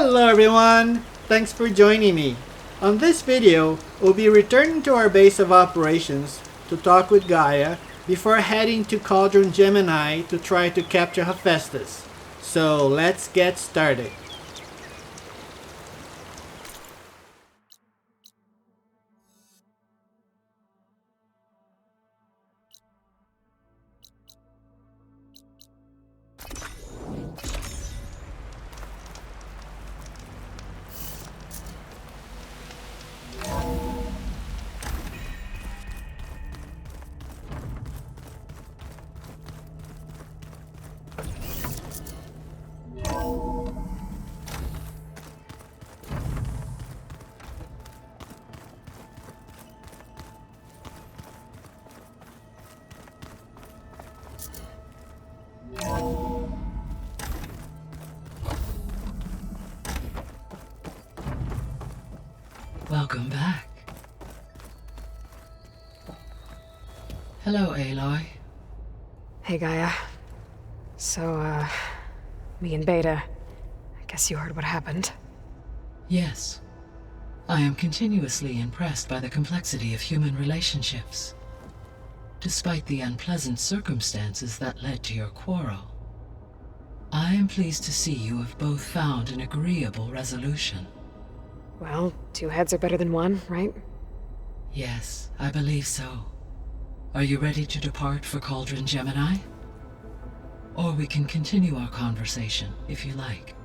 Hello everyone! Thanks for joining me. On this video, we'll be returning to our base of operations to talk with GAIA before heading to Cauldron GEMINI to try to capture HEPHAESTUS. So let's get started. Welcome back. Hello, Aloy. Hey, GAIA. So, me and Beta, I guess you heard what happened. Yes. I am continuously impressed by the complexity of human relationships. Despite the unpleasant circumstances that led to your quarrel, I am pleased to see you have both found an agreeable resolution. Well, two heads are better than one, right? Yes, I believe so. Are you ready to depart for Cauldron GEMINI? Or we can continue our conversation, if you like.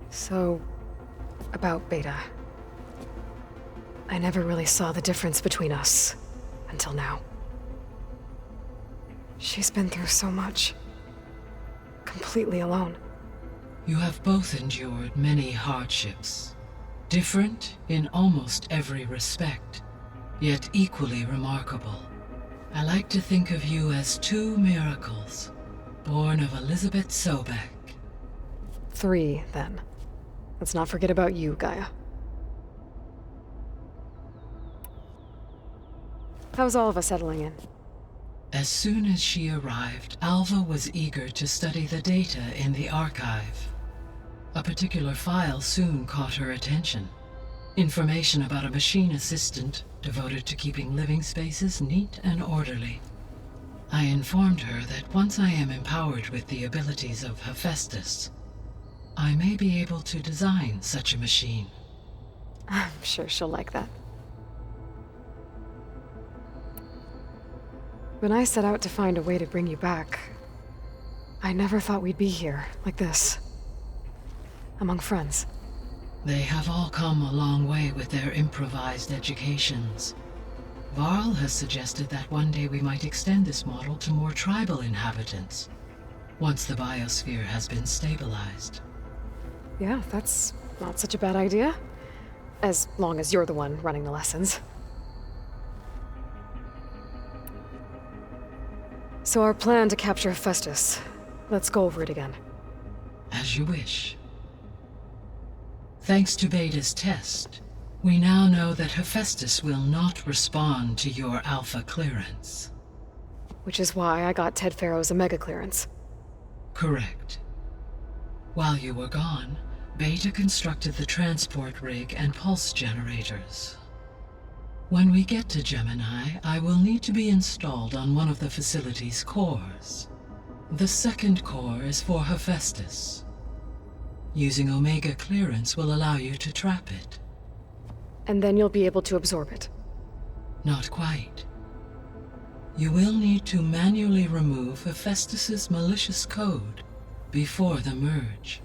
So, about Beta. I never really saw the difference between us, until now. She's been through so much. Completely alone. You have both endured many hardships. Different in almost every respect, yet equally remarkable. I like to think of you as two miracles, born of Elizabeth Sobek. 3, then. Let's not forget about you, GAIA. How's Alva settling in? As soon as she arrived, Alva was eager to study the data in the archive. A particular file soon caught her attention. Information about a machine assistant devoted to keeping living spaces neat and orderly. I informed her that once I am empowered with the abilities of HEPHAESTUS, I may be able to design such a machine. I'm sure she'll like that. When I set out to find a way to bring you back, I never thought we'd be here, like this. Among friends. They have all come a long way with their improvised educations. Varl has suggested that one day we might extend this model to more tribal inhabitants, once the biosphere has been stabilized. Yeah, that's not such a bad idea. As long as you're the one running the lessons. So our plan to capture HEPHAESTUS. Let's go over it again. As you wish. Thanks to Beta's test, we now know that HEPHAESTUS will not respond to your alpha clearance. Which is why I got Ted Farrow's Omega clearance. Correct. While you were gone, Beta constructed the transport rig and pulse generators. When we get to Gemini, I will need to be installed on one of the facility's cores. The second core is for HEPHAESTUS. Using Omega clearance will allow you to trap it. And then you'll be able to absorb it. Not quite. You will need to manually remove HEPHAESTUS's malicious code before the merge.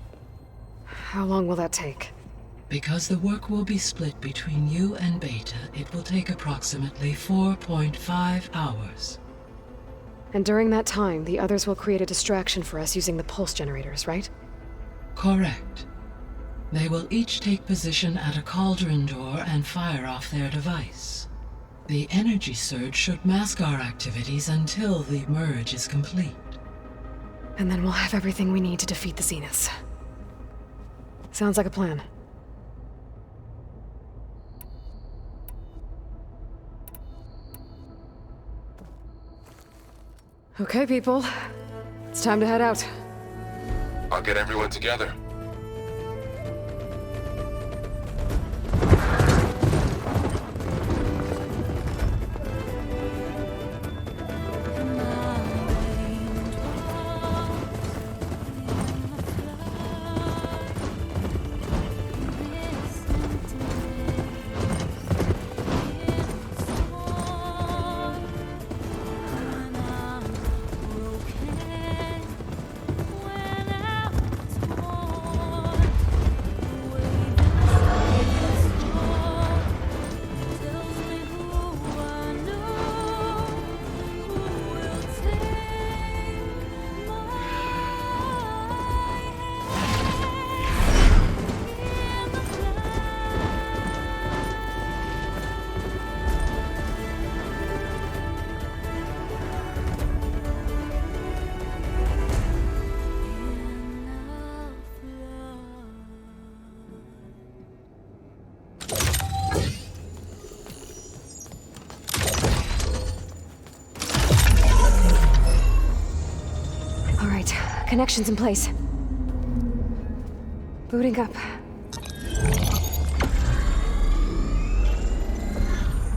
How long will that take? Because the work will be split between you and Beta, it will take approximately 4.5 hours. And during that time, the others will create a distraction for us using the pulse generators, right? Correct. They will each take position at a cauldron door and fire off their device. The energy surge should mask our activities until the merge is complete. And then we'll have everything we need to defeat the Zeniths. Sounds like a plan. Okay, people. It's time to head out. I'll get everyone together. Connections in place. Booting up.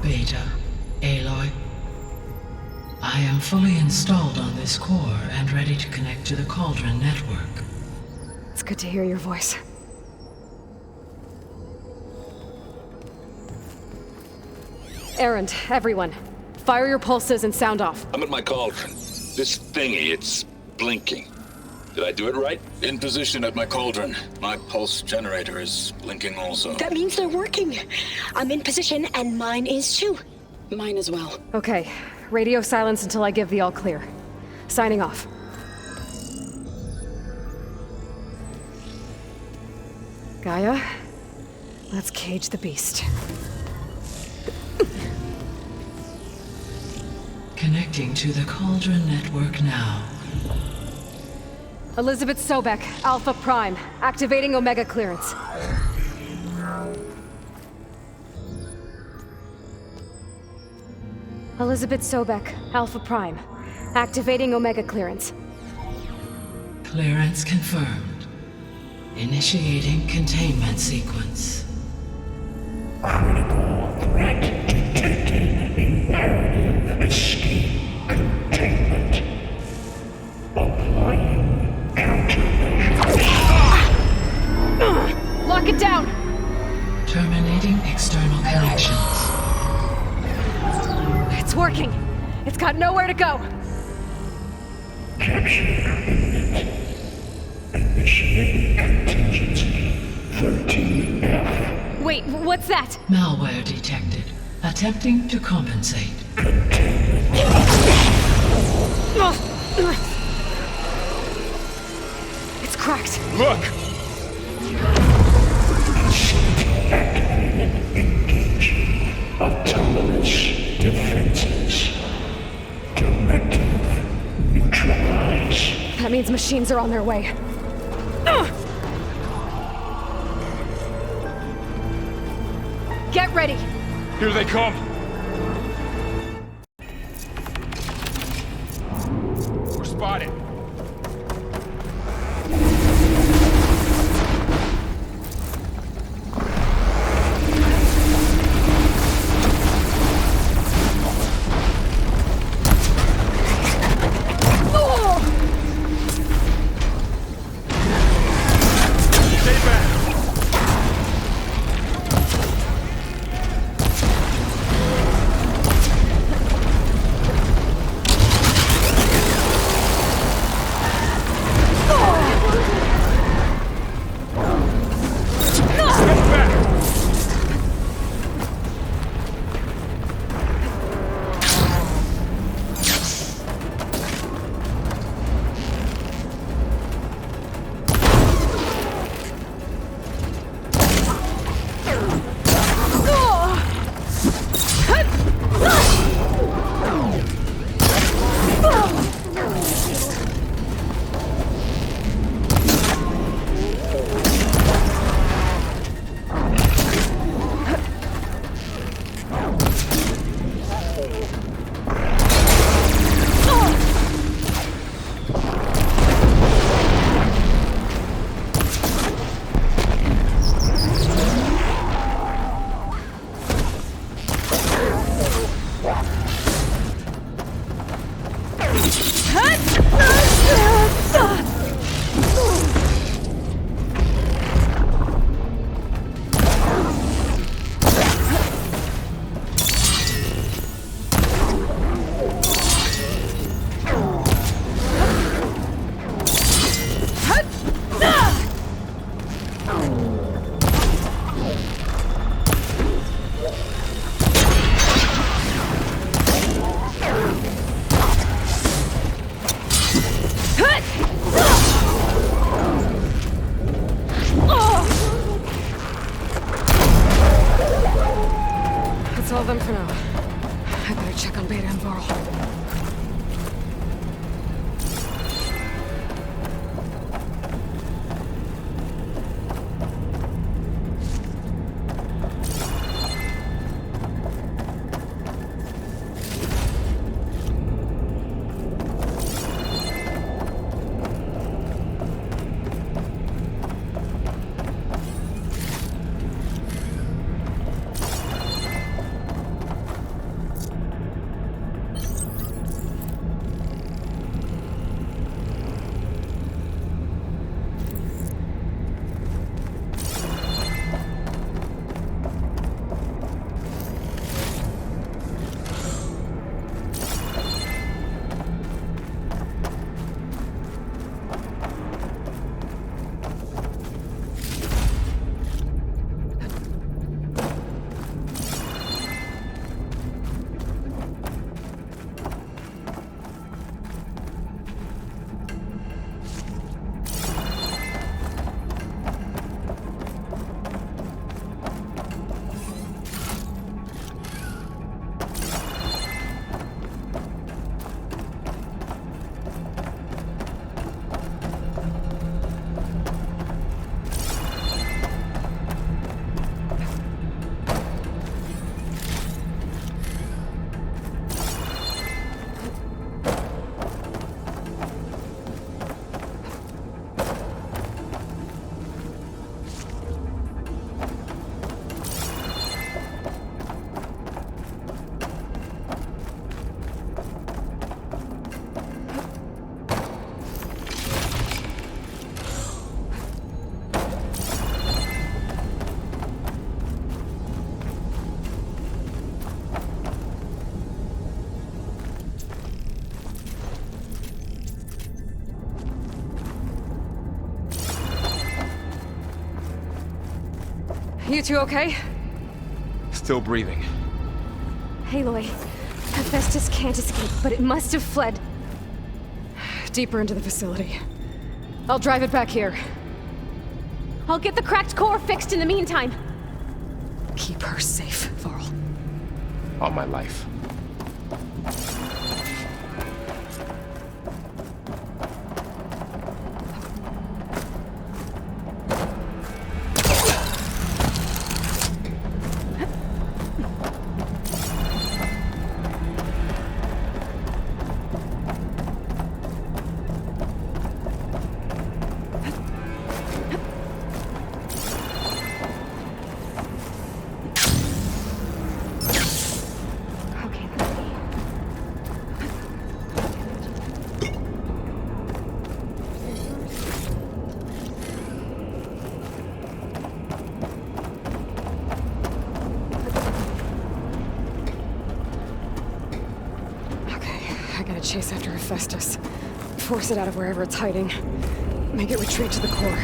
Beta, Aloy. I am fully installed on this core and ready to connect to the Cauldron network. It's good to hear your voice. Erind, everyone. Fire your pulses and sound off. I'm at my Cauldron. This thingy, it's blinking. Did I do it right? In position at my Cauldron. My pulse generator is blinking also. That means they're working. I'm in position and mine is too. Mine as well. Okay. Radio silence until I give the all clear. Signing off. GAIA, let's cage the beast. Connecting to the Cauldron network now. Elizabeth Sobek, Alpha Prime, activating Omega clearance. Elizabeth Sobek, Alpha Prime, activating Omega clearance. Clearance confirmed. Initiating containment sequence. Critical threat detected. Imperative escape containment. Applying countermeasures. Lock it down! Terminating external connections. It's working! It's got nowhere to go! Capture imminent. Initiating contingency 13F. Wait, what's that? Malware detected. Attempting to compensate. It's cracked. Look! Engaging autonomous defenses. Directive neutralize. That means machines are on their way. Get ready! Here they come! We're spotted. That's all of them for now. I better check on Beta and Varl. You two okay? Still breathing. Aloy, HEPHAESTUS can't escape, but it must have fled deeper into the facility. I'll drive it back here. I'll get the cracked core fixed in the meantime. Keep her safe, Varl. On my life. Chase after HEPHAESTUS. Force it out of wherever it's hiding. Make it retreat to the core.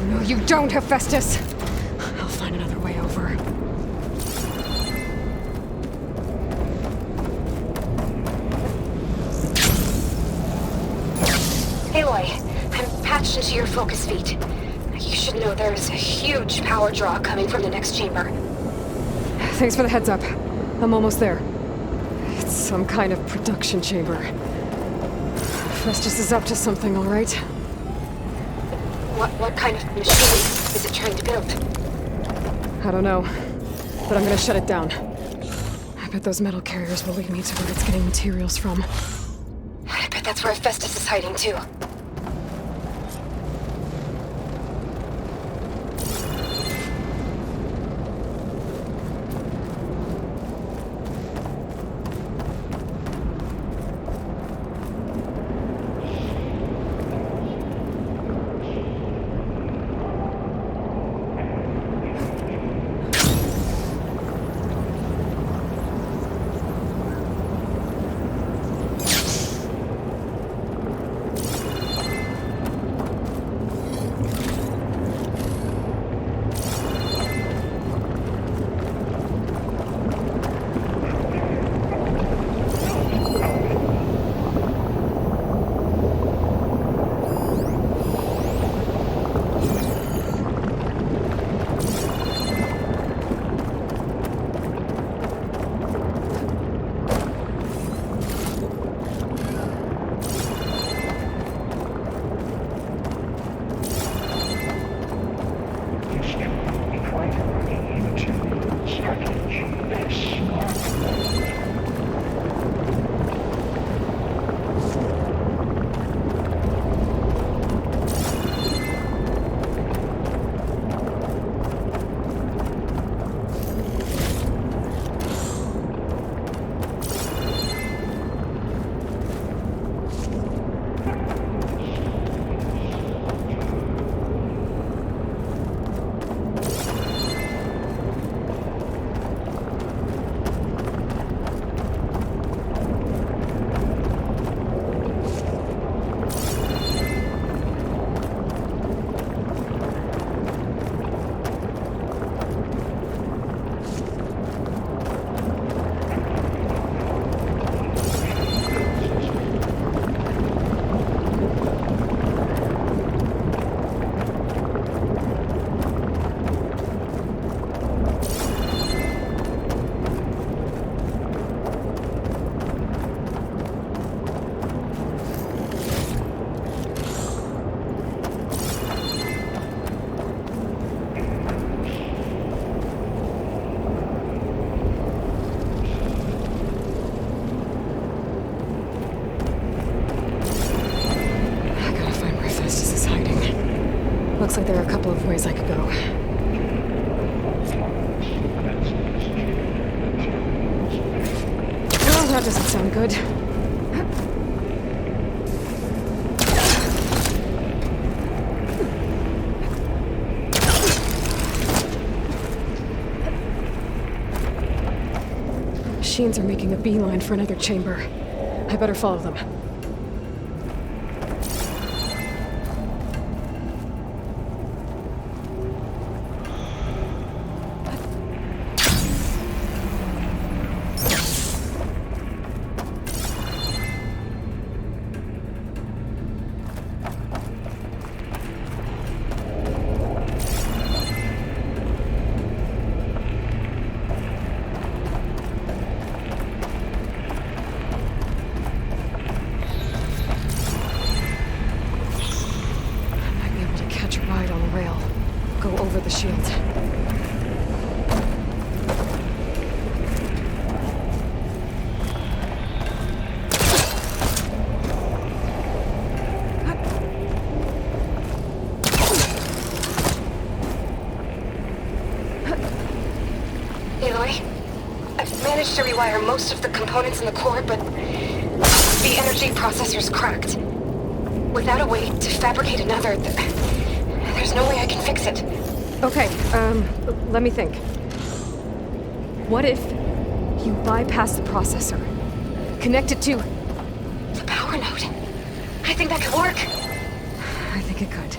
No, you don't, HEPHAESTUS! I'll find another way over. Aloy, I'm patched into your focus feed. You should know there is a huge power draw coming from the next chamber. Thanks for the heads up. I'm almost there. It's some kind of production chamber. HEPHAESTUS is up to something, all right? What kind of machine is it trying to build? I don't know, but I'm gonna shut it down. I bet those metal carriers will lead me to where it's getting materials from. I bet that's where Hephaestus is hiding too. Looks like there are a couple of ways I could go. Oh, that doesn't sound good. Machines are making a beeline for another chamber. I better follow them. To rewire most of the components in the core, but the energy processor's cracked. Without a way to fabricate another, there's no way I can fix it. Okay, let me think. What if you bypass the processor? Connect it to the power node? I think that could work. I think it could.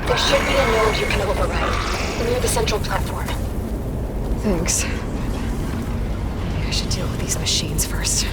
There should be a node you can override, near the central platform. Thanks. Maybe I should deal with these machines first.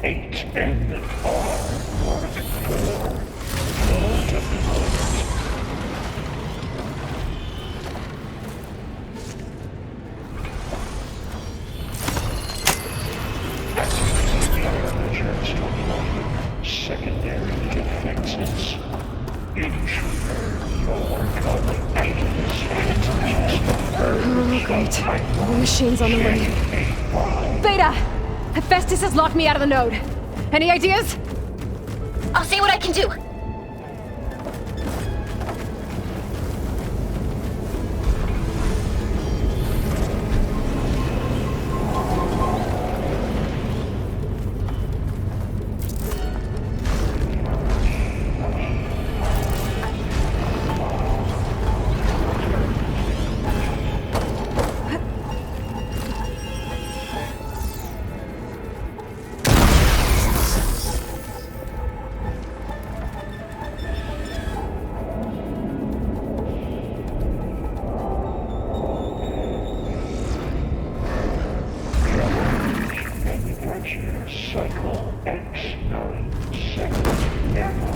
8NR Mark IV. Full deployment. Secondary defenses. Intruder, your communications Oh, great. More machines on the way. Beta! Hephaestus has locked me out of the node. Any ideas? I'll see what I can do. Cycle X97 Echo.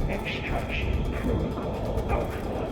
Extraction protocol Alpha.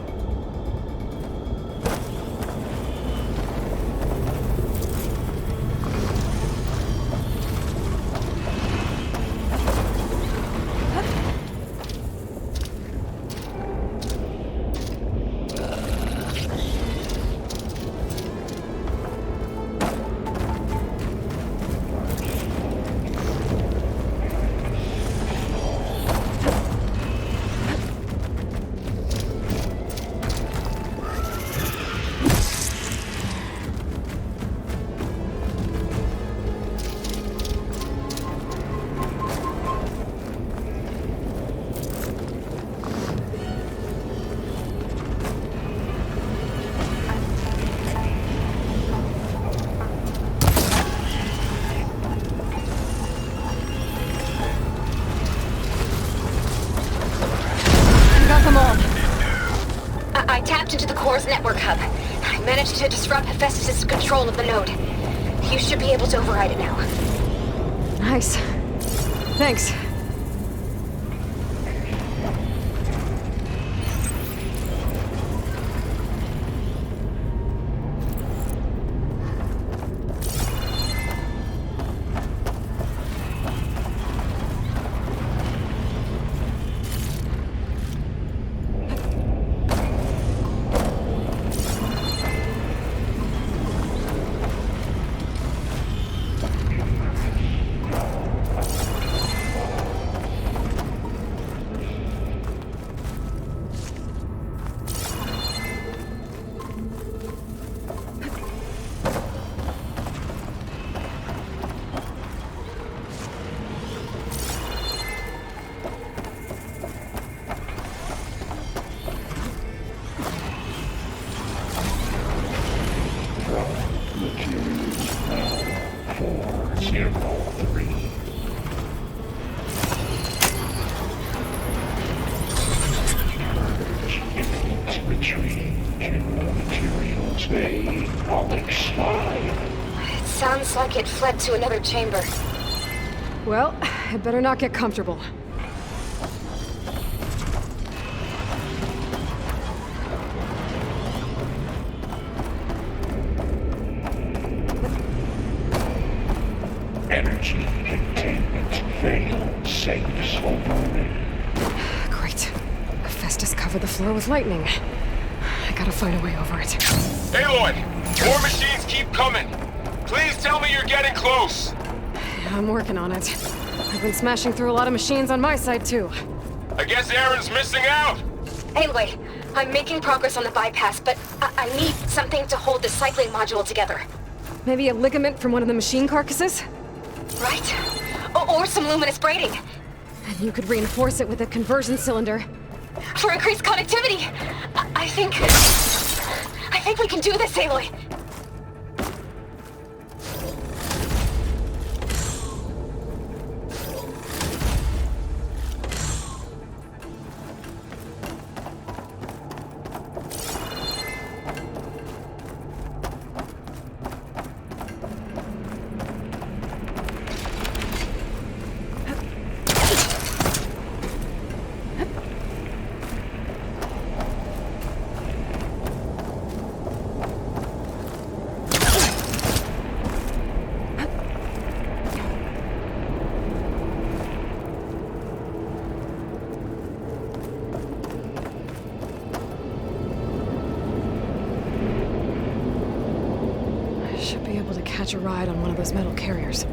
I tapped into the core's network hub. I managed to disrupt Hephaestus' control of the node. You should be able to override it now. Nice. Thanks. Sounds like it fled to another chamber. Well, I better not get comfortable. Energy containment failed. Saves for burning. Great. Hephaestus covered the floor with lightning. I gotta find a way over it. Aloy! More machines keep coming! Please tell me you're getting close! I'm working on it. I've been smashing through a lot of machines on my side, too. I guess Erind's missing out! Aloy, I'm making progress on the bypass, but I need something to hold the cycling module together. Maybe a ligament from one of the machine carcasses? Right? Or some luminous braiding. And you could reinforce it with a conversion cylinder. For increased connectivity! I think we can do this, Aloy! Catch a ride on one of those metal carriers.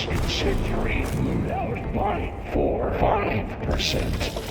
This incendiary blew out by 5%.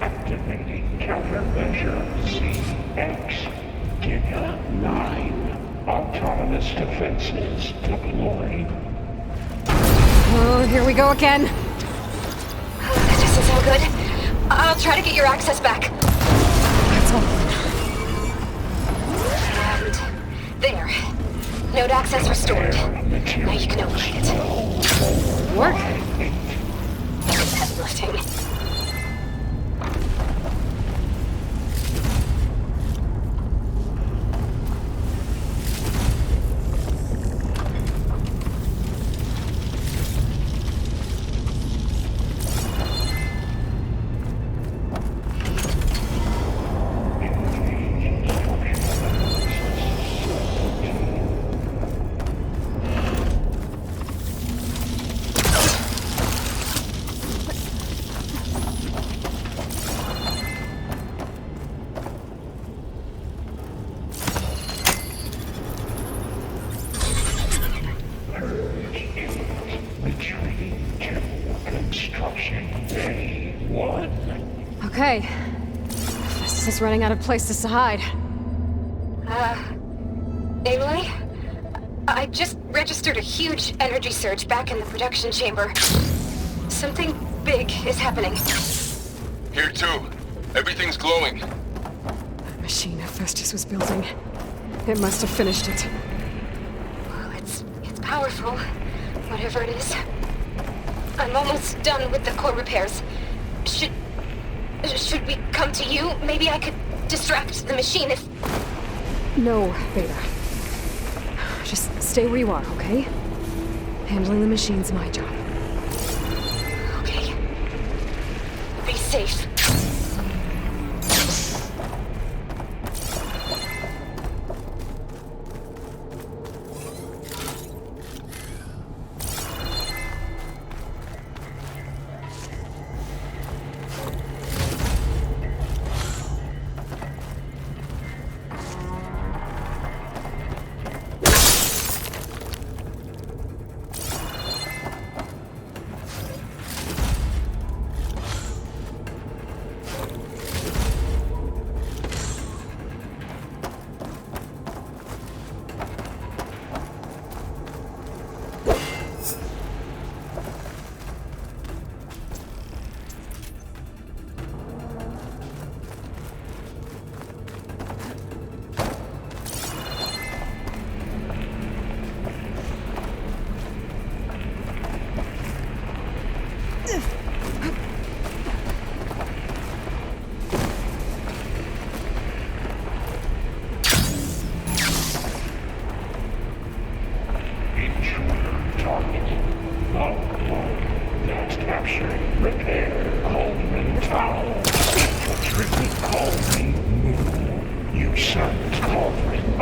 Activating countermeasure skiSOX. GAIA 9. Autonomous defenses deployed. Oh, here we go again. That doesn't sound good. I'll try to get your access back. That's all. And there. Node access restored. Now you can open it. Work? Heavy lifting. Okay. Hephaestus is running out of places to hide. Aloy? I just registered a huge energy surge back in the production chamber. Something big is happening. Here too. Everything's glowing. That machine Hephaestus was building. It must have finished it. Well, it's powerful, whatever it is. I'm almost done with the core repairs. Should we come to you? Maybe I could distract the machine if... No, Beta. Just stay where you are, okay? Handling the machine's my job. Okay. Be safe.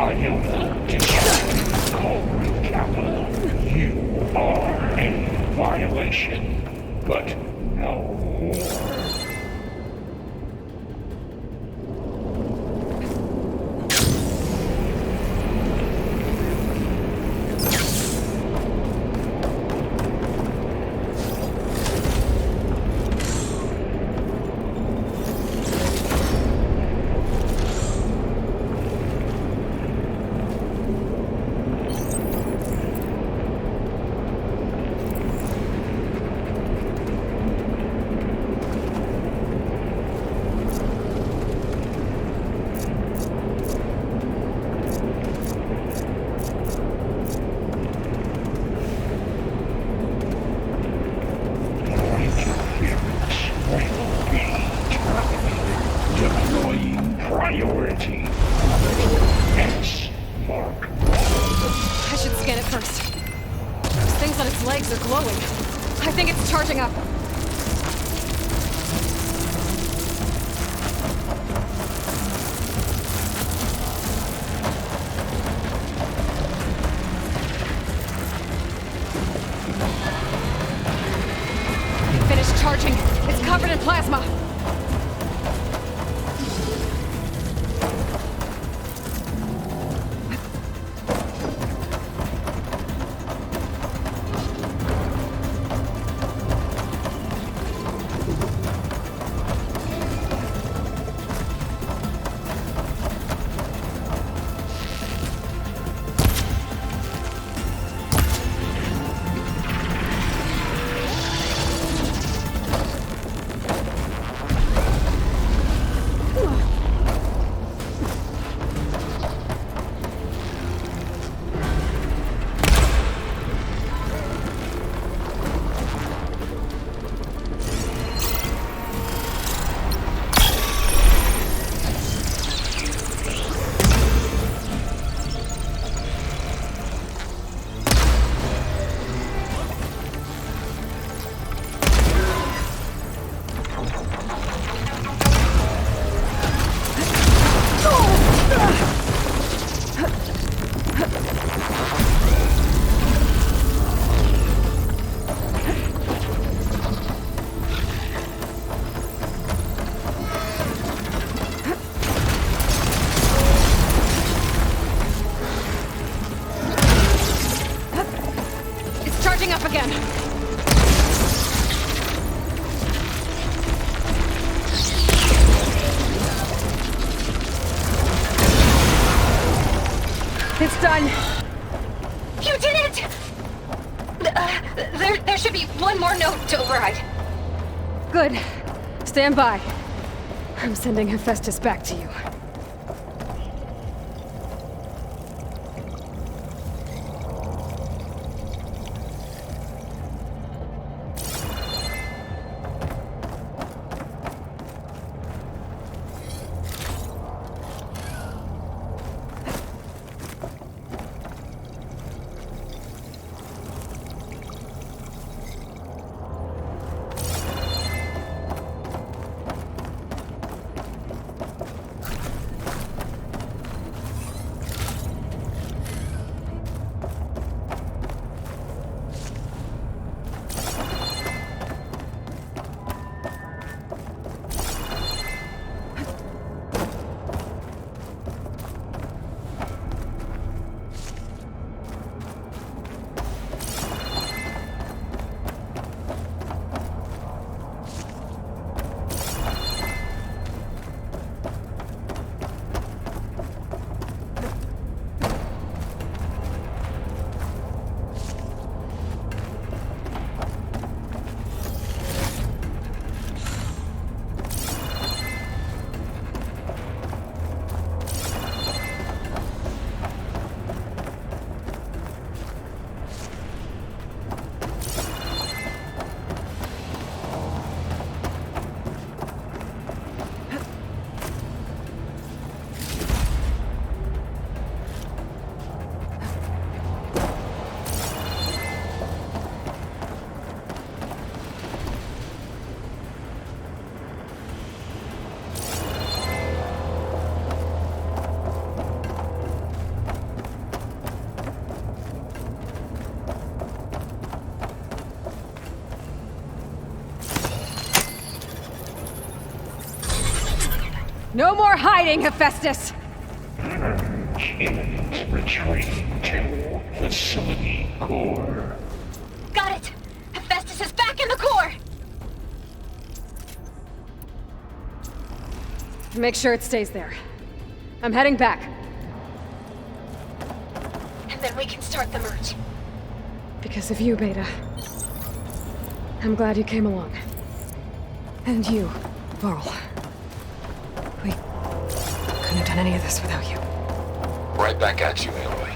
Iota Disrupt Cauldron Kappa. You are a violation, but no more. It's done. You did it! There should be one more node to override. Good. Stand by. I'm sending HEPHAESTUS back to you. No more hiding, Hephaestus! Imminent retreat to facility core. Got it! Hephaestus is back in the core! Make sure it stays there. I'm heading back. And then we can start the merge. Because of you, Beta. I'm glad you came along. And you, Varl. We couldn't have done any of this without you. Right back at you, Aloy.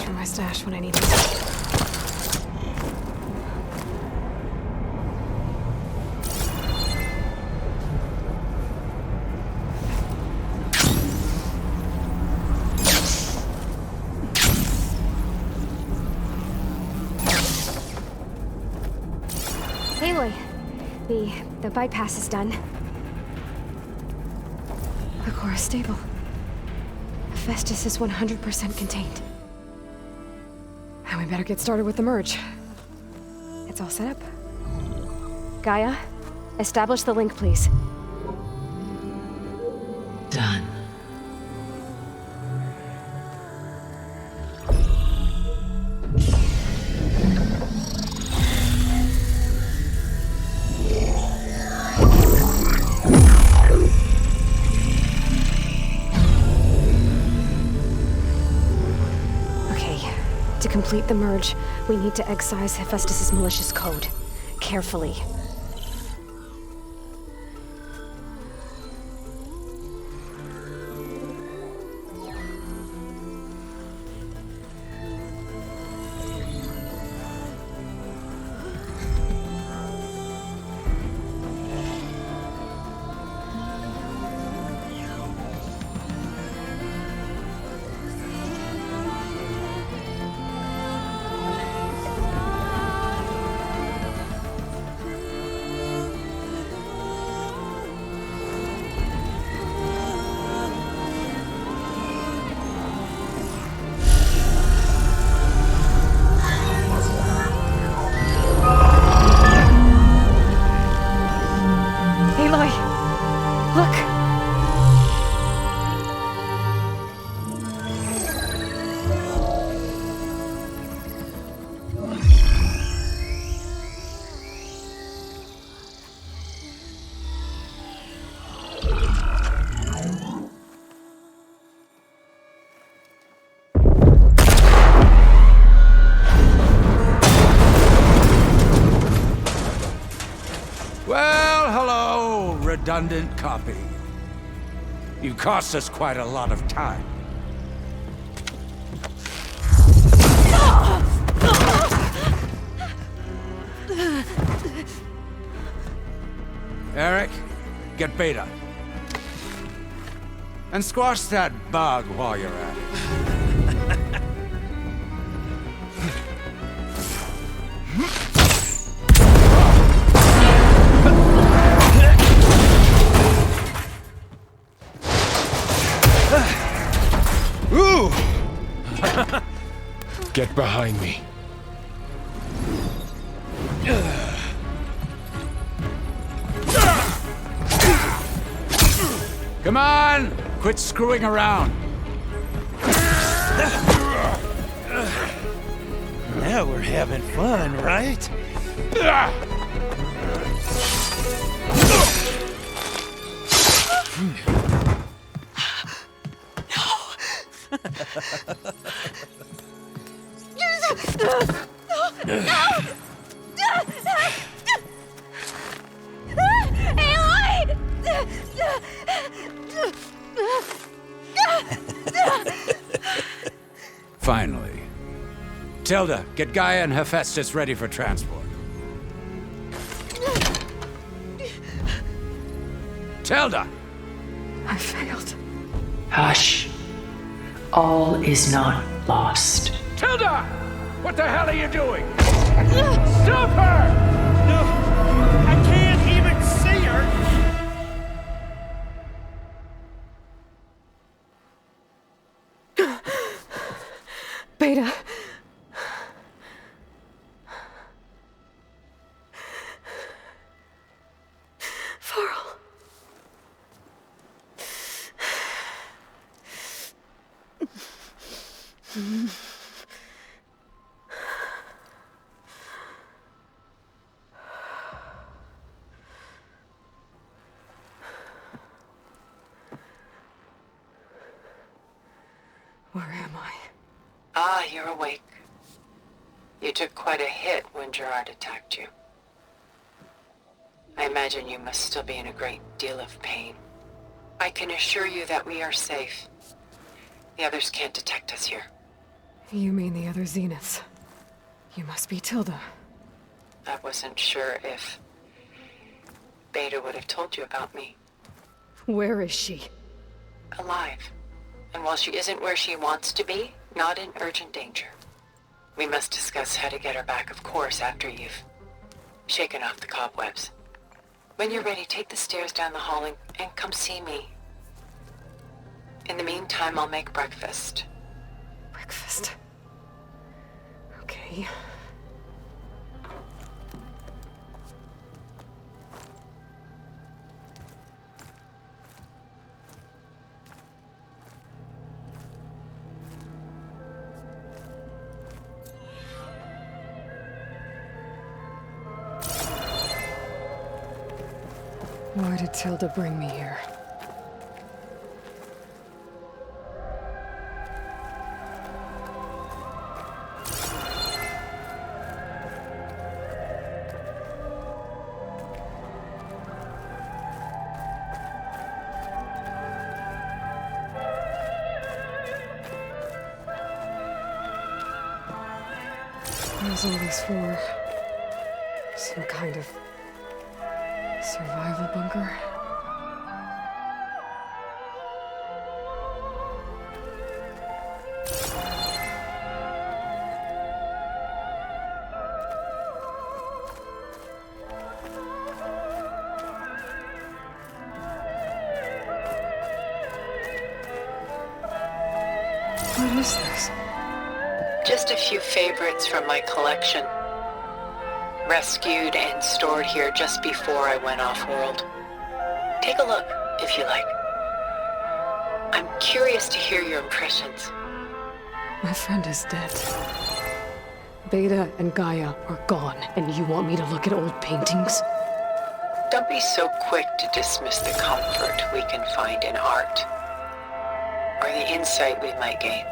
From my stash when I need it. Aloy, the bypass is done. The core is stable. Hephaestus is 100% contained. Now we better get started with the merge. It's all set up. GAIA, establish the link, please. Done. To complete the merge, we need to excise Hephaestus' malicious code. Carefully. Redundant copy. You cost us quite a lot of time. Eric, get Beta. And squash that bug while you're at it. Ooh! Get behind me. Come on! Quit screwing around. Now we're having fun, right? Finally. Tilda, get Gaia and Hephaestus ready for transport. Tilda! I failed. Hush. All is not lost. Tilda! What the hell are you doing? Stop her! No, I can't even see her. Beta. Varl. Where am I? Ah, you're awake. You took quite a hit when Gerard attacked you. I imagine you must still be in a great deal of pain. I can assure you that we are safe. The others can't detect us here. You mean the other Zeniths? You must be Tilda. I wasn't sure if Beta would have told you about me. Where is she? Alive. And while she isn't where she wants to be, not in urgent danger. We must discuss how to get her back, of course, after you've shaken off the cobwebs. When you're ready, take the stairs down the hall and come see me. In the meantime, I'll make breakfast. Breakfast. Okay. Why did Tilda bring me here? What is all this for? Some kind of survival bunker? What is this? Just a few favorites from my collection. Rescued and stored here just before I went off-world. Take a look, if you like. I'm curious to hear your impressions. My friend is dead. Beta and Gaia are gone, and you want me to look at old paintings? Don't be so quick to dismiss the comfort we can find in art, or the insight we might gain.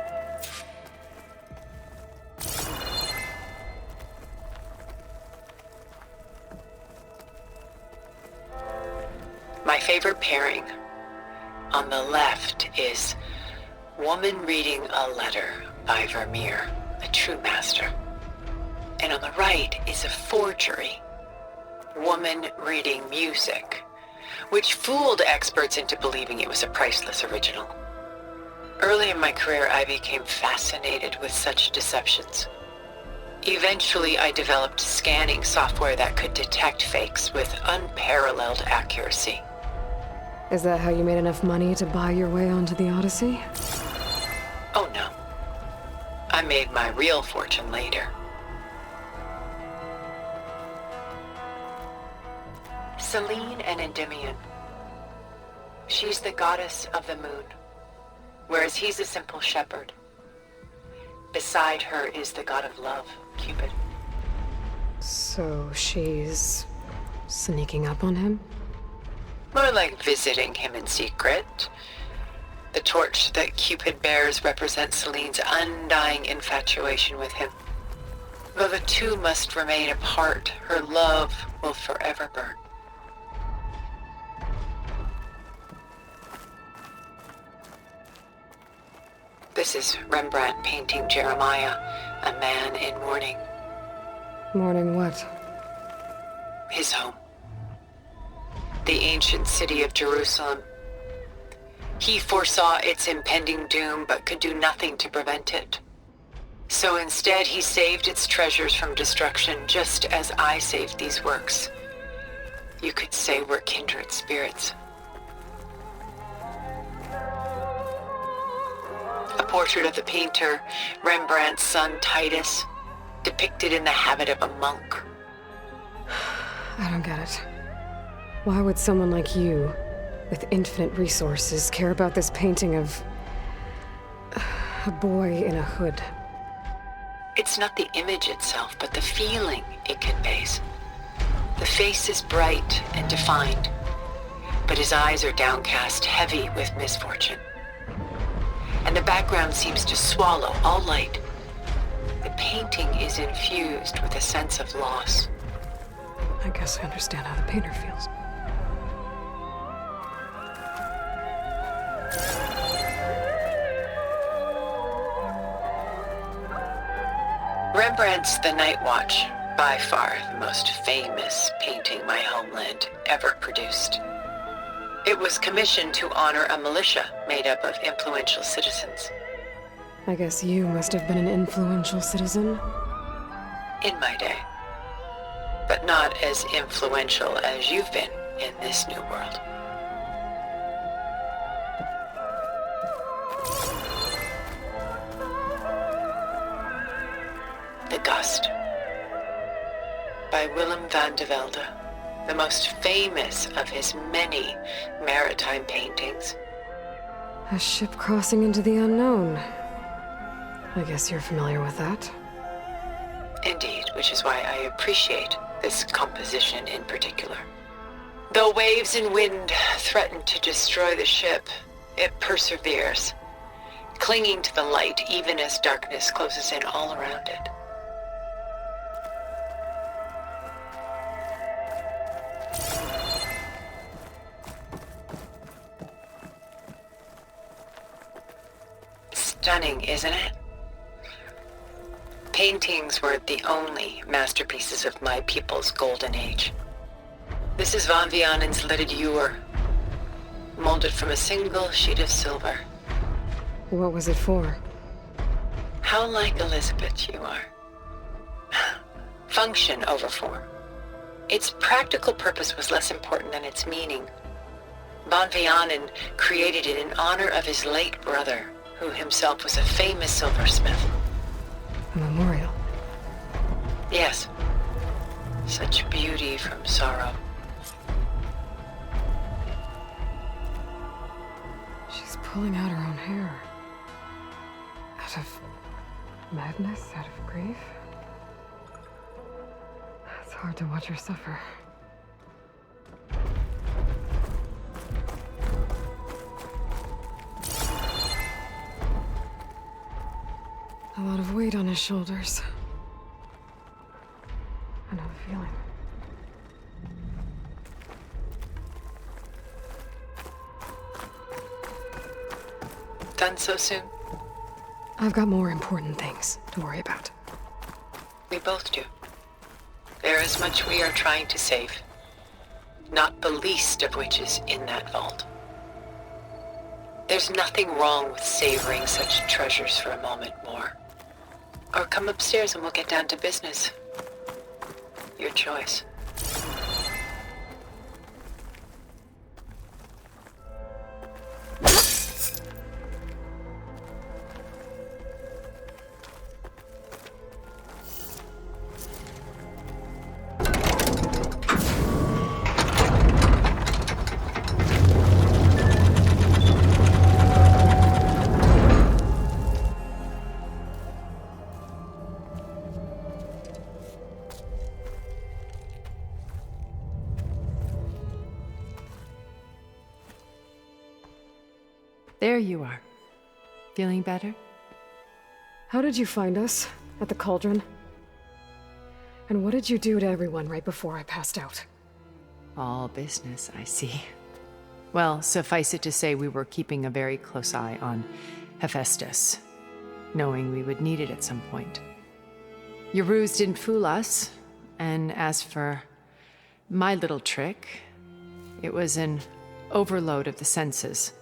My favorite pairing on the left is Woman Reading a Letter by Vermeer, a true master. And on the right is a forgery, Woman Reading Music, which fooled experts into believing it was a priceless original. Early in my career, I became fascinated with such deceptions. Eventually, I developed scanning software that could detect fakes with unparalleled accuracy. Is that how you made enough money to buy your way onto the Odyssey? Oh no. I made my real fortune later. Selene and Endymion. She's the goddess of the moon, whereas he's a simple shepherd. Beside her is the god of love, Cupid. So she's sneaking up on him? More like visiting him in secret. The torch that Cupid bears represents Celine's undying infatuation with him. Though the two must remain apart, her love will forever burn. This is Rembrandt painting Jeremiah, a man in mourning. Mourning what? His home. The ancient city of Jerusalem. He foresaw its impending doom, but could do nothing to prevent it. So instead, he saved its treasures from destruction, just as I saved these works. You could say we're kindred spirits. A portrait of the painter, Rembrandt's son Titus, depicted in the habit of a monk. I don't get it. Why would someone like you, with infinite resources, care about this painting of a boy in a hood? It's not the image itself, but the feeling it conveys. The face is bright and defined, but his eyes are downcast, heavy with misfortune. And the background seems to swallow all light. The painting is infused with a sense of loss. I guess I understand how the painter feels. Rembrandt's The Night Watch, by far the most famous painting my homeland ever produced. It was commissioned to honor a militia made up of influential citizens. I guess you must have been an influential citizen? In my day. But not as influential as you've been in this new world. The Gust, by Willem van de Velde, the most famous of his many maritime paintings. A ship crossing into the unknown. I guess you're familiar with that. Indeed, which is why I appreciate this composition in particular. Though waves and wind threaten to destroy the ship, it perseveres, clinging to the light even as darkness closes in all around it. Stunning, isn't it? Paintings were the only masterpieces of my people's golden age. This is Van Vianen's leaded ewer, molded from a single sheet of silver. What was it for? How like Elizabeth you are. Function over form. Its practical purpose was less important than its meaning. Van Vianen created it in honor of his late brother, who himself was a famous silversmith. A memorial? Yes. Such beauty from sorrow. She's pulling out her own hair. Out of madness? Out of grief? It's hard to watch her suffer. A lot of weight on his shoulders. I know the feeling. Done so soon? I've got more important things to worry about. We both do. There is much we are trying to save. Not the least of which is in that vault. There's nothing wrong with savoring such treasures for a moment more. Or come upstairs and we'll get down to business. Your choice. There you are. Feeling better? How did you find us? At the Cauldron? And what did you do to everyone right before I passed out? All business, I see. Well, suffice it to say we were keeping a very close eye on HEPHAESTUS, knowing we would need it at some point. Your ruse didn't fool us, and as for my little trick, it was an overload of the senses,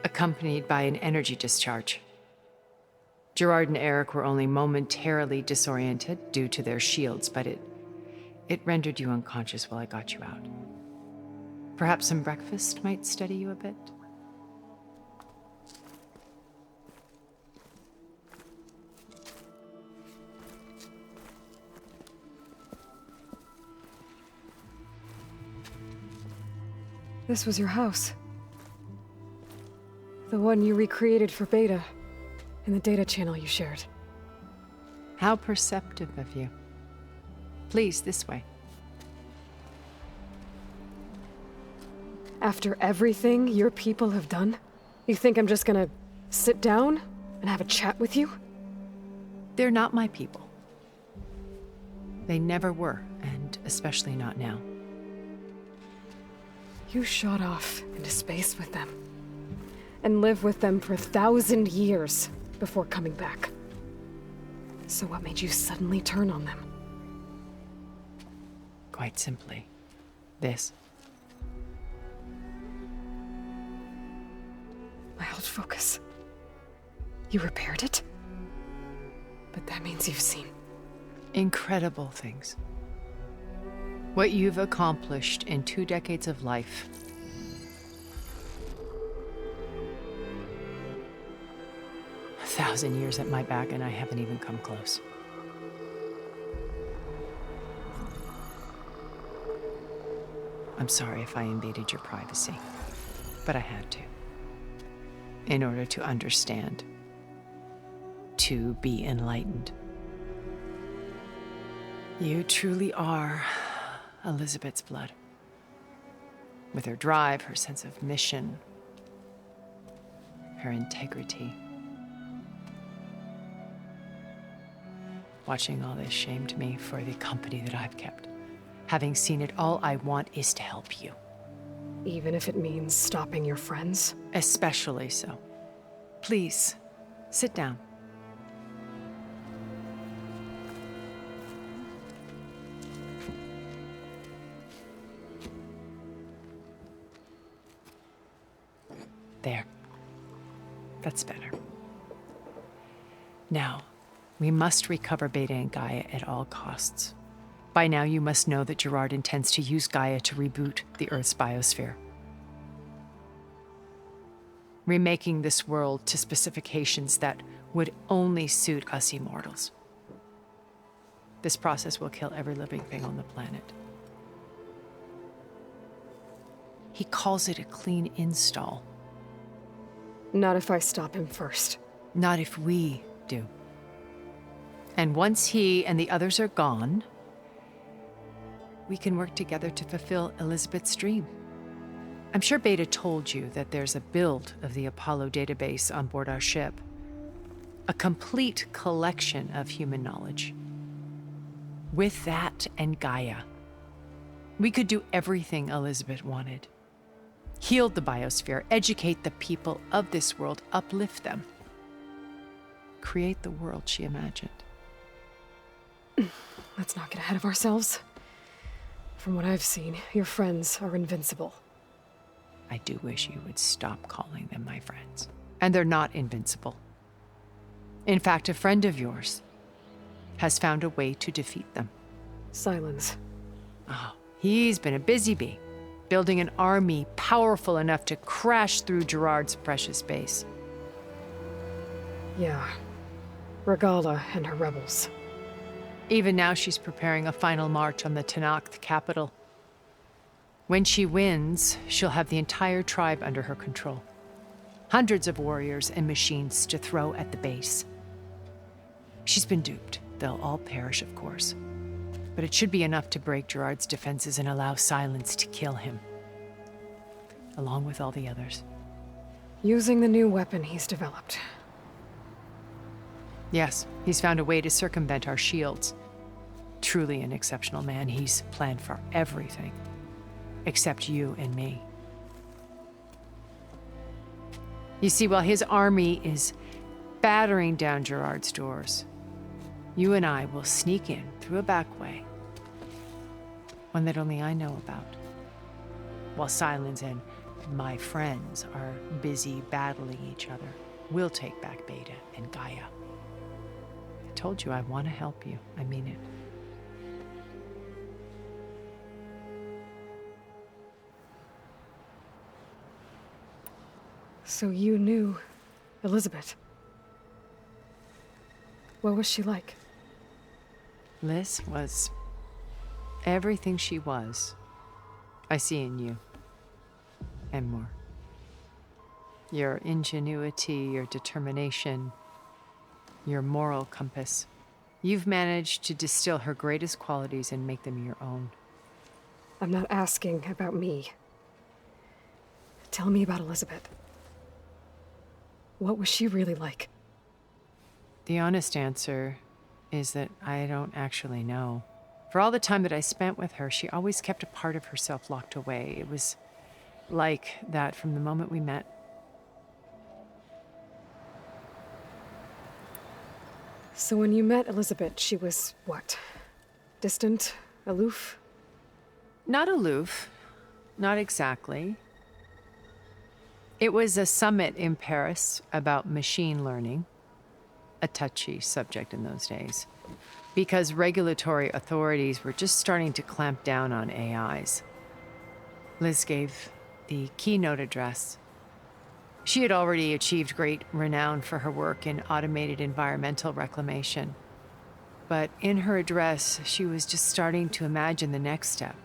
accompanied by an energy discharge. Gerard and Eric were only momentarily disoriented due to their shields, but it rendered you unconscious while I got you out. Perhaps some breakfast might steady you a bit? This was your house. The one you recreated for Beta, in the data channel you shared. How perceptive of you. Please, this way. After everything your people have done, you think I'm just gonna sit down and have a chat with you? They're not my people. They never were, and especially not now. You shot off into space with them, and lived with them for 1,000 years before coming back. So what made you suddenly turn on them? Quite simply, this. My old focus. You repaired it? But that means you've seen incredible things. What you've accomplished in 2 decades of life. A 1,000 years at my back, and I haven't even come close. I'm sorry if I invaded your privacy, but I had to. In order to understand. To be enlightened. You truly are Elizabeth's blood. With her drive, her sense of mission, her integrity. Watching all this shamed me for the company that I've kept. Having seen it, all I want is to help you. Even if it means stopping your friends? Especially so. Please, sit down. There. That's better. Now, we must recover Beta and GAIA at all costs. By now, you must know that Gerard intends to use GAIA to reboot the Earth's biosphere. Remaking this world to specifications that would only suit us immortals. This process will kill every living thing on the planet. He calls it a clean install. Not if I stop him first. Not if we do. And once he and the others are gone, we can work together to fulfill Elizabeth's dream. I'm sure Beta told you that there's a build of the Apollo database on board our ship. A complete collection of human knowledge. With that and GAIA, we could do everything Elizabeth wanted. Heal the biosphere, educate the people of this world, uplift them. Create the world she imagined. Let's not get ahead of ourselves. From what I've seen, your friends are invincible. I do wish you would stop calling them my friends. And they're not invincible. In fact, a friend of yours has found a way to defeat them. Silence. Oh, he's been a busy bee, building an army powerful enough to crash through Gerard's precious base. Yeah. Regala and her rebels. Even now she's preparing a final march on the Tenakth capital. When she wins, she'll have the entire tribe under her control. Hundreds of warriors and machines to throw at the base. She's been duped. They'll all perish, of course. But it should be enough to break Gerard's defenses and allow Silence to kill him. Along with all the others. Using the new weapon he's developed. Yes, he's found a way to circumvent our shields. Truly an exceptional man. He's planned for everything. Except you and me. You see, while his army is battering down Gerard's doors, you and I will sneak in through a back way. One that only I know about. While Silence and my friends are busy battling each other, we'll take back Beta and GAIA. I told you I want to help you. I mean it. So you knew Elizabeth. What was she like? Liz was everything she was. I see in you. And more. Your ingenuity, your determination, your moral compass. You've managed to distill her greatest qualities and make them your own. I'm not asking about me. Tell me about Elizabeth. What was she really like? The honest answer is that I don't actually know. For all the time that I spent with her, she always kept a part of herself locked away. It was like that from the moment we met. So when you met Elizabeth, she was what? Distant? Aloof? Not aloof. Not exactly. It was a summit in Paris about machine learning. A touchy subject in those days. Because regulatory authorities were just starting to clamp down on AIs. Liz gave the keynote address. She had already achieved great renown for her work in automated environmental reclamation. But in her address, she was just starting to imagine the next step.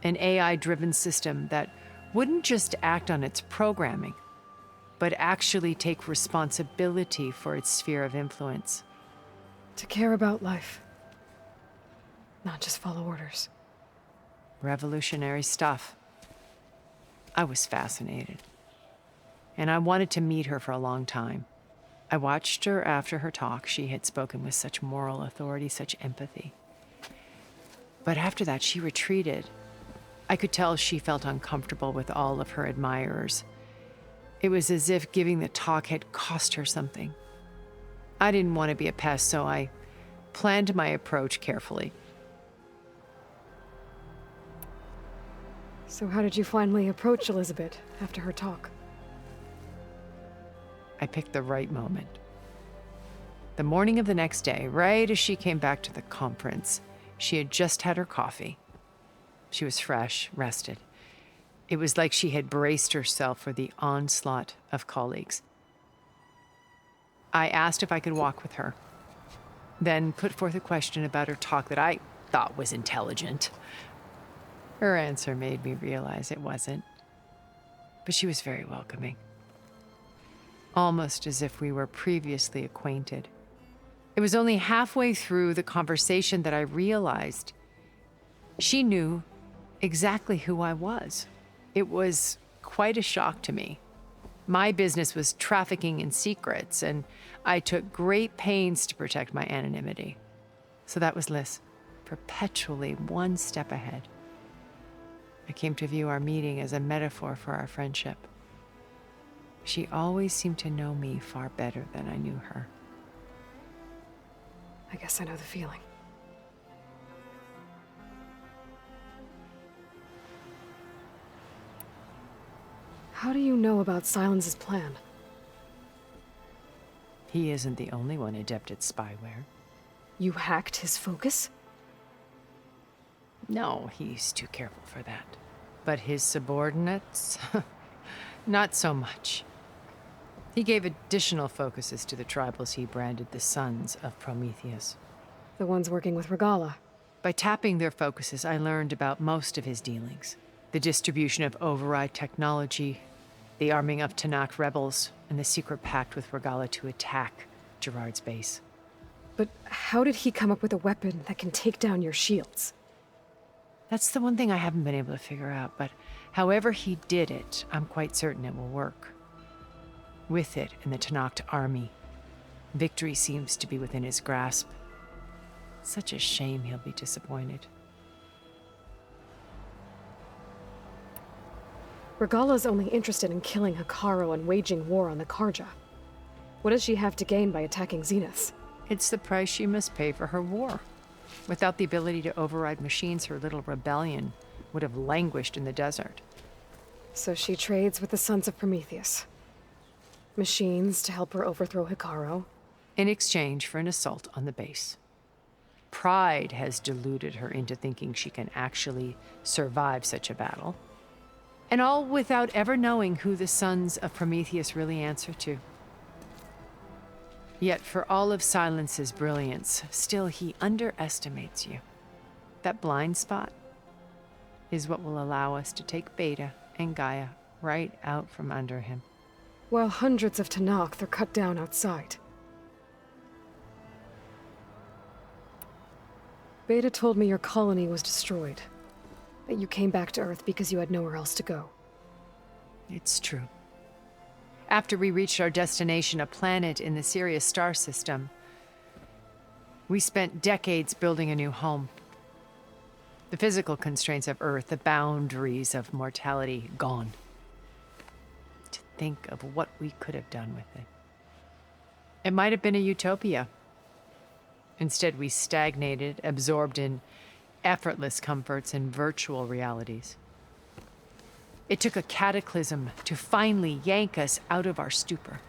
An AI-driven system that wouldn't just act on its programming, but actually take responsibility for its sphere of influence. To care about life. Not just follow orders. Revolutionary stuff. I was fascinated. And I wanted to meet her for a long time. I watched her after her talk. She had spoken with such moral authority, such empathy. But after that, she retreated. I could tell she felt uncomfortable with all of her admirers. It was as if giving the talk had cost her something. I didn't want to be a pest, so I planned my approach carefully. So how did you finally approach Elizabeth after her talk? I picked the right moment. The morning of the next day, right as she came back to the conference, she had just had her coffee. She was fresh, rested. It was like she had braced herself for the onslaught of colleagues. I asked if I could walk with her, then put forth a question about her talk that I thought was intelligent. Her answer made me realize it wasn't, but she was very welcoming. Almost as if we were previously acquainted. It was only halfway through the conversation that I realized she knew exactly who I was. It was quite a shock to me. My business was trafficking in secrets, and I took great pains to protect my anonymity. So that was Liz, perpetually one step ahead. I came to view our meeting as a metaphor for our friendship. She always seemed to know me far better than I knew her. I guess I know the feeling. How do you know about Silence's plan? He isn't the only one adept at spyware. You hacked his focus? No, he's too careful for that. But his subordinates? Not so much. He gave additional focuses to the tribals he branded the Sons of Prometheus. The ones working with Regala. By tapping their focuses, I learned about most of his dealings. The distribution of override technology, the arming of Tanakh rebels, and the secret pact with Regala to attack Gerard's base. But how did he come up with a weapon that can take down your shields? That's the one thing I haven't been able to figure out, but however he did it, I'm quite certain it will work. With it and the Tenakth army, victory seems to be within his grasp. Such a shame he'll be disappointed. Regalla's only interested in killing Hekarro and waging war on the Karja. What does she have to gain by attacking Zenith? It's the price she must pay for her war. Without the ability to override machines, her little rebellion would have languished in the desert. So she trades with the Sons of Prometheus. Machines to help her overthrow Hekarro. In exchange for an assault on the base. Pride has deluded her into thinking she can actually survive such a battle. And all without ever knowing who the Sons of Prometheus really answer to. Yet for all of Silence's brilliance, still he underestimates you. That blind spot is what will allow us to take Beta and GAIA right out from under him. While hundreds of Tenakth are cut down outside. Beta told me your colony was destroyed. That you came back to Earth because you had nowhere else to go. It's true. After we reached our destination, a planet in the Sirius star system, we spent decades building a new home. The physical constraints of Earth, the boundaries of mortality, gone. To think of what we could have done with it. It might have been a utopia. Instead, we stagnated, absorbed in effortless comforts and virtual realities. It took a cataclysm to finally yank us out of our stupor.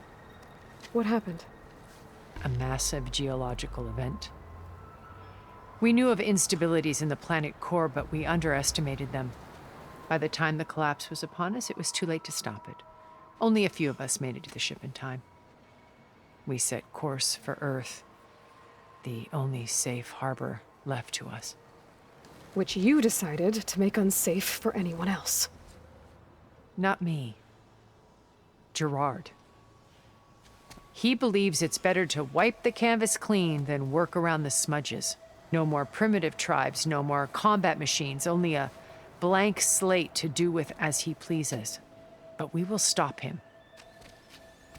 What happened? A massive geological event. We knew of instabilities in the planet core, but we underestimated them. By the time the collapse was upon us, it was too late to stop it. Only a few of us made it to the ship in time. We set course for Earth, the only safe harbor left to us. Which you decided to make unsafe for anyone else. Not me. Gerard. He believes it's better to wipe the canvas clean than work around the smudges. No more primitive tribes, no more combat machines, only a blank slate to do with as he pleases. But we will stop him.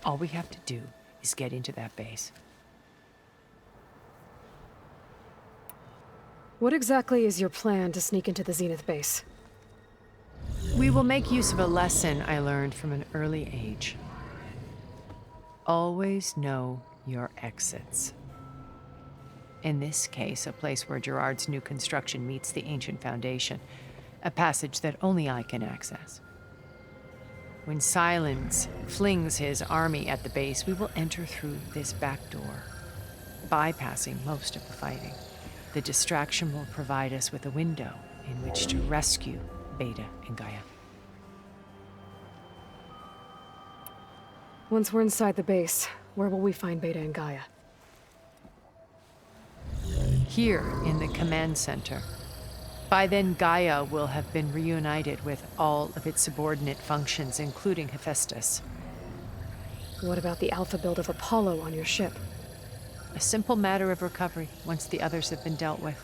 All we have to do is get into that base. What exactly is your plan to sneak into the Zenith base? We will make use of a lesson I learned from an early age. Always know your exits. In this case, a place where Gerard's new construction meets the ancient foundation, a passage that only I can access. When Silence flings his army at the base, we will enter through this back door, bypassing most of the fighting. The distraction will provide us with a window in which to rescue Beta and GAIA. Once we're inside the base, where will we find Beta and GAIA? Here in the command center. By then, GAIA will have been reunited with all of its subordinate functions, including HEPHAESTUS. What about the Alpha build of Apollo on your ship? A simple matter of recovery once the others have been dealt with.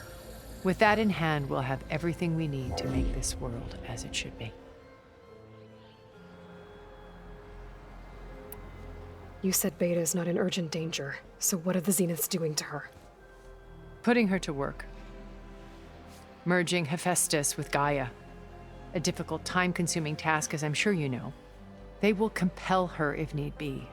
With that in hand, we'll have everything we need to make this world as it should be. You said Beta is not in urgent danger, so what are the Zeniths doing to her? Putting her to work. Merging HEPHAESTUS with GAIA. A difficult, time-consuming task, as I'm sure you know. They will compel her if need be.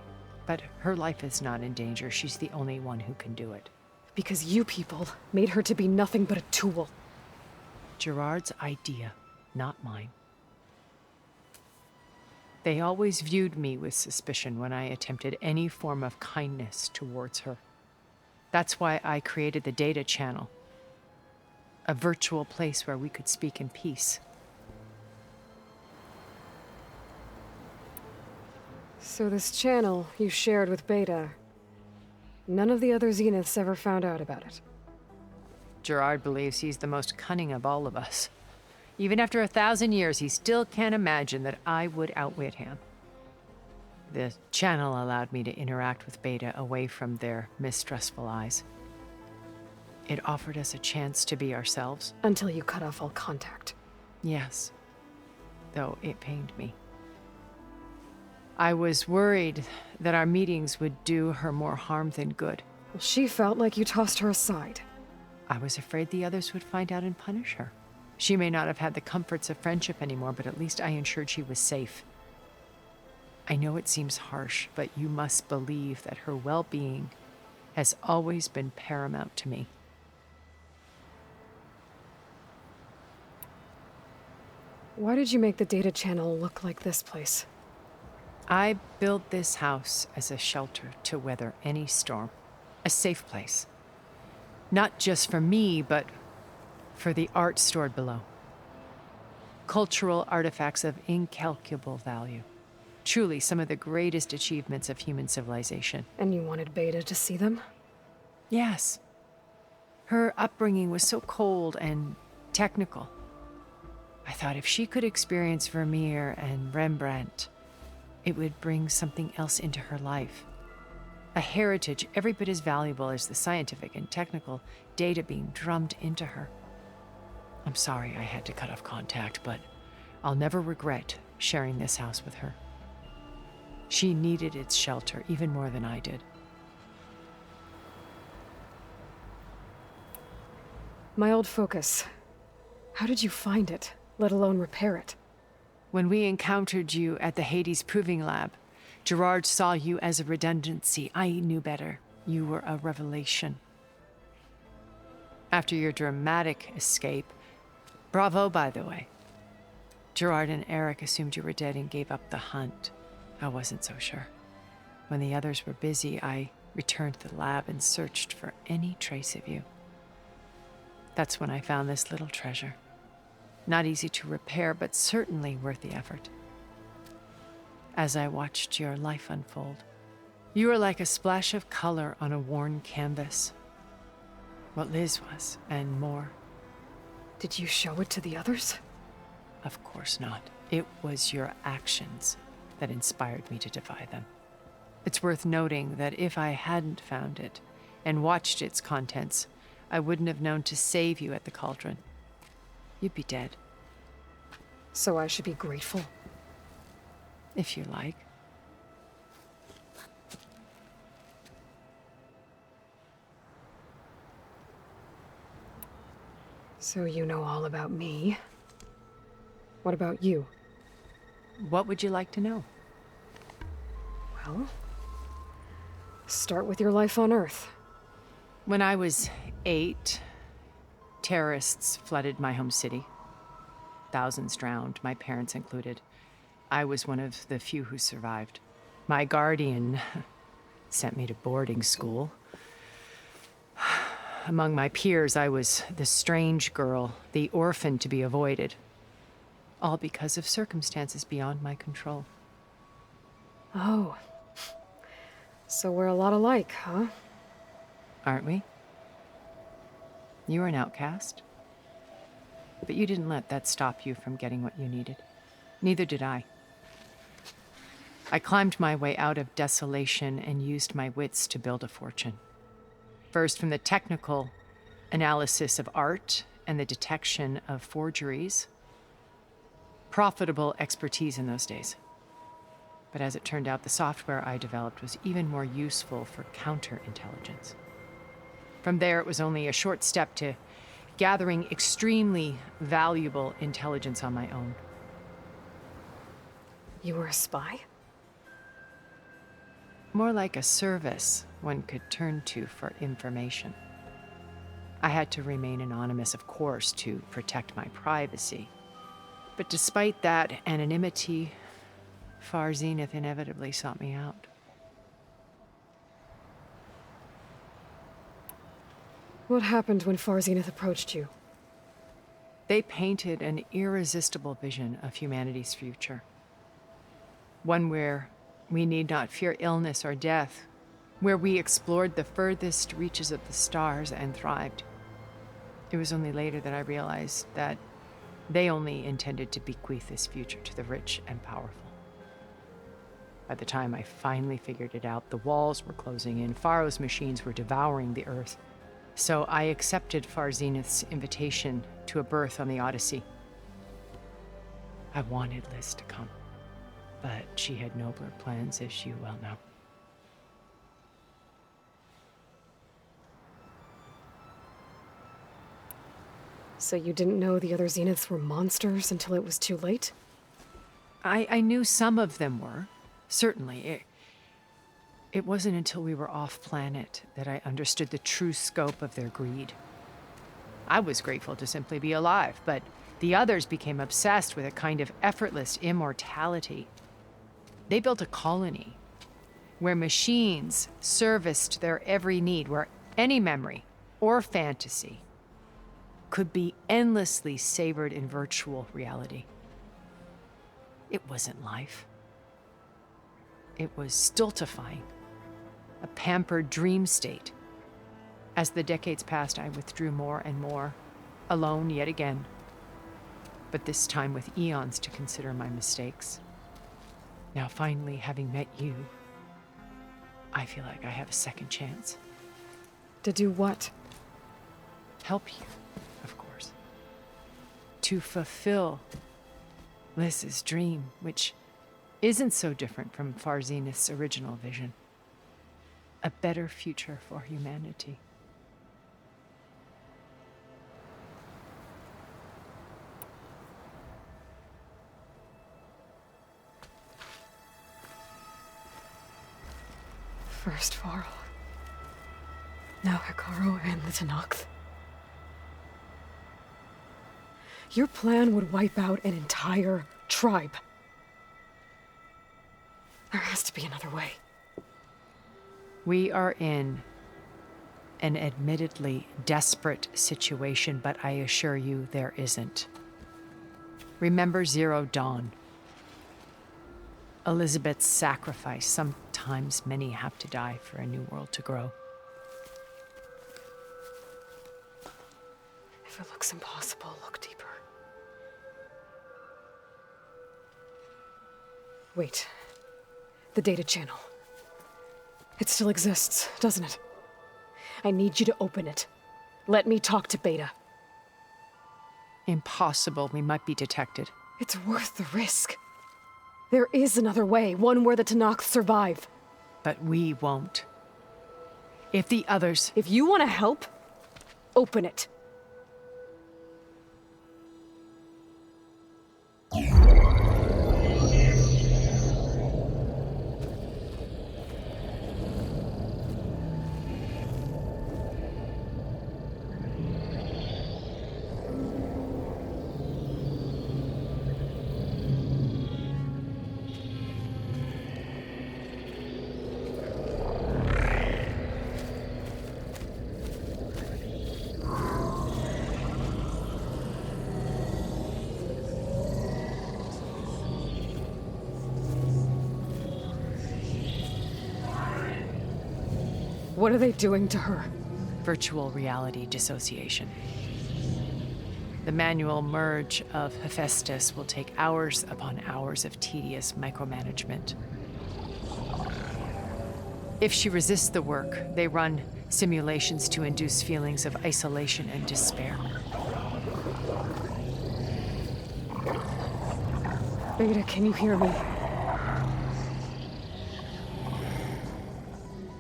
But her life is not in danger. She's the only one who can do it. Because you people made her to be nothing but a tool. Gerard's idea, not mine. They always viewed me with suspicion when I attempted any form of kindness towards her. That's why I created the data channel. A virtual place where we could speak in peace. So this channel you shared with Beta, none of the other Zeniths ever found out about it. Gerard believes he's the most cunning of all of us. Even after 1,000 years, he still can't imagine that I would outwit him. The channel allowed me to interact with Beta away from their mistrustful eyes. It offered us a chance to be ourselves. Until you cut off all contact. Yes, though it pained me. I was worried that our meetings would do her more harm than good. Well, she felt like you tossed her aside. I was afraid the others would find out and punish her. She may not have had the comforts of friendship anymore, but at least I ensured she was safe. I know it seems harsh, but you must believe that her well-being has always been paramount to me. Why did you make the data channel look like this place? I built this house as a shelter to weather any storm. A safe place. Not just for me, but for the art stored below. Cultural artifacts of incalculable value. Truly some of the greatest achievements of human civilization. And you wanted Beta to see them? Yes. Her upbringing was so cold and technical. I thought if she could experience Vermeer and Rembrandt, it would bring something else into her life. A heritage every bit as valuable as the scientific and technical data being drummed into her. I'm sorry I had to cut off contact, but I'll never regret sharing this house with her. She needed its shelter even more than I did. My old focus. How did you find it, let alone repair it? When we encountered you at the Hades Proving Lab, Gerard saw you as a redundancy. I knew better. You were a revelation. After your dramatic escape, bravo, by the way, Gerard and Eric assumed you were dead and gave up the hunt. I wasn't so sure. When the others were busy, I returned to the lab and searched for any trace of you. That's when I found this little treasure. Not easy to repair, but certainly worth the effort. As I watched your life unfold, you were like a splash of color on a worn canvas. What Liz was, and more. Did you show it to the others? Of course not. It was your actions that inspired me to defy them. It's worth noting that if I hadn't found it and watched its contents, I wouldn't have known to save you at the Cauldron. You'd be dead. So I should be grateful? If you like. So you know all about me. What about you? What would you like to know? Well, start with your life on Earth. When I was 8, terrorists flooded my home city. Thousands drowned, my parents included. I was one of the few who survived. My guardian sent me to boarding school. Among my peers, I was the strange girl, the orphan to be avoided. All because of circumstances beyond my control. Oh. So we're a lot alike, huh? Aren't we? You were an outcast. But you didn't let that stop you from getting what you needed. Neither did I. I climbed my way out of desolation and used my wits to build a fortune. First, from the technical analysis of art and the detection of forgeries. Profitable expertise in those days. But as it turned out, the software I developed was even more useful for counterintelligence. From there, it was only a short step to gathering extremely valuable intelligence on my own. You were a spy? More like a service one could turn to for information. I had to remain anonymous, of course, to protect my privacy. But despite that anonymity, Far Zenith inevitably sought me out. What happened when Far Zenith approached you? They painted an irresistible vision of humanity's future. One where we need not fear illness or death, where we explored the furthest reaches of the stars and thrived. It was only later that I realized that they only intended to bequeath this future to the rich and powerful. By the time I finally figured it out, the walls were closing in, Pharaoh's machines were devouring the earth. So I accepted Far Zenith's invitation to a berth on the Odyssey. I wanted Liz to come. but she had nobler plans, as you well know. So you didn't know the other Zeniths were monsters until it was too late? I knew some of them were, certainly. It wasn't until we were off-planet that I understood the true scope of their greed. I was grateful to simply be alive, but the others became obsessed with a kind of effortless immortality. They built a colony where machines serviced their every need, where any memory or fantasy could be endlessly savored in virtual reality. It wasn't life. It was stultifying, a pampered dream state. As the decades passed, I withdrew more and more, alone yet again, but this time with eons to consider my mistakes. Now, finally, having met you, I feel like I have a second chance. To do what? Help you, of course. To fulfill Liz's dream, which isn't so different from Zenith's original vision. A better future for humanity. First Varl. Now Hekarro and the Tenakth. Your plan would wipe out an entire tribe. There has to be another way. We are in an admittedly desperate situation, but I assure you there isn't. Remember Zero Dawn. Elizabeth's sacrifice. Sometimes many have to die for a new world to grow. If it looks impossible, look deeper. Wait. The data channel. It still exists, doesn't it? I need you to open it. Let me talk to Beta. Impossible. We might be detected. It's worth the risk. There is another way, one where the Tenakth survive. But we won't. If the others... If you want to help, open it. What are they doing to her? Virtual reality dissociation. The manual merge of HEPHAESTUS will take hours upon hours of tedious micromanagement. If she resists the work, they run simulations to induce feelings of isolation and despair. Beta, can you hear me?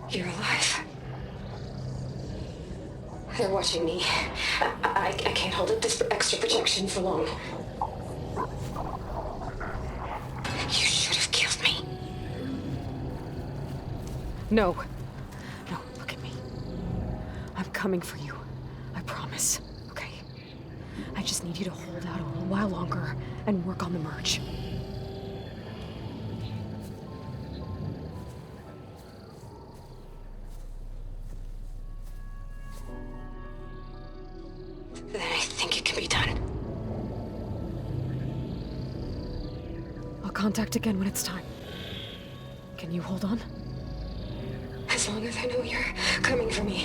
You're alive. They're watching me. I can't hold up this extra protection for long. You should have killed me. No. No, look at me. I'm coming for you. I promise. Okay? I just need you to hold out a little while longer and work on the merge. Then I think it can be done. I'll contact again when it's time. Can you hold on? As long as I know you're coming for me,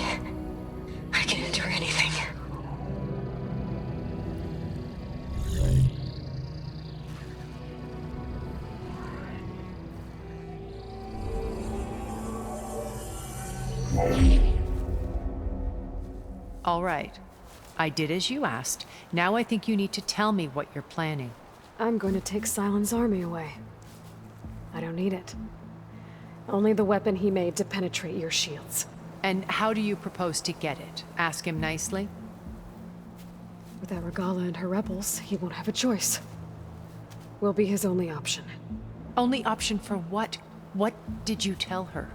I can endure anything. All right. I did as you asked. Now I think you need to tell me what you're planning. I'm going to take Silent's army away. I don't need it. Only the weapon he made to penetrate your shields. And how do you propose to get it? Ask him nicely? Without Regala and her rebels, he won't have a choice. We'll be his only option. Only option for what? What did you tell her?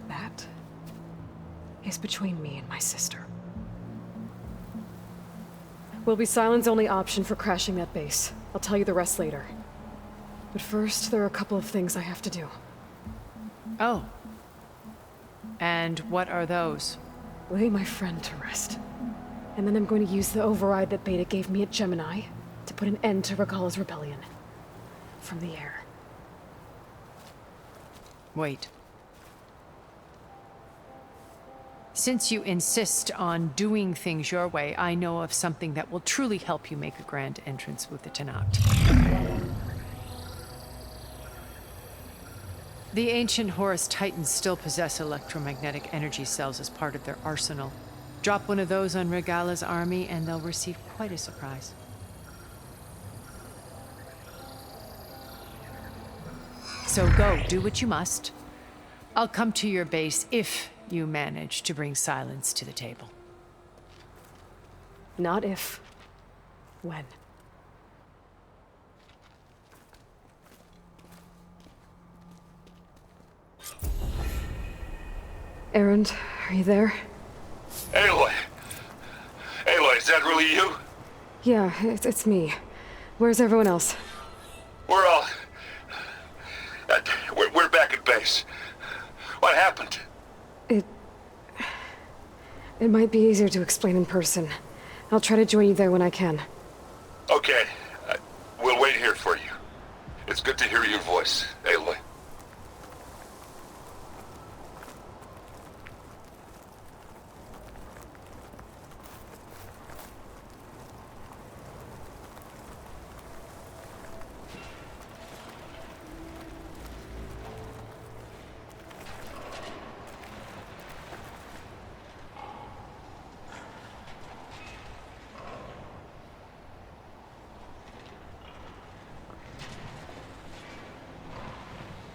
That is between me and my sister. Will be Sylens' only option for crashing that base. I'll tell you the rest later. But first, there are a couple of things I have to do. Oh. And what are those? Lay my friend to rest. And then I'm going to use the override that Beta gave me at GEMINI to put an end to Regala's rebellion. From the air. Wait. Since you insist on doing things your way, I know of something that will truly help you make a grand entrance with the Tenat. The ancient Horus Titans still possess electromagnetic energy cells as part of their arsenal. Drop one of those on Regala's army and they'll receive quite a surprise. So go, do what you must. I'll come to your base if you manage to bring Sylens to the table. Not if. When. Erind, are you there? Aloy! Aloy, is that really you? Yeah, it's me. Where's everyone else? We're all... We're back at base. What happened? It might be easier to explain in person. I'll try to join you there when I can. Okay. We'll wait here for you. It's good to hear your voice, Aloy.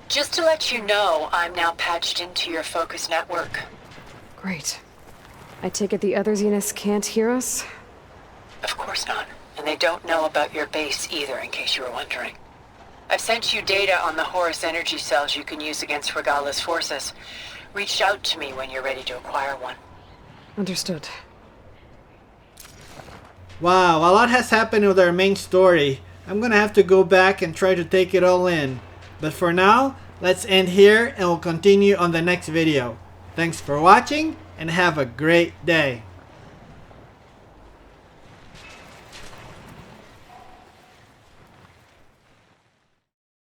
Just to let you know, I'm now patched into your focus network. Great. I take it the other Zeniths can't hear us? Of course not. And they don't know about your base either, in case you were wondering. I've sent you data on the Horus energy cells you can use against Regala's forces. Reach out to me when you're ready to acquire one. Understood. Wow, a lot has happened with our main story. I'm gonna have to go back and try to take it all in. But for now, let's end here and we'll continue on the next video. Thanks for watching and have a great day.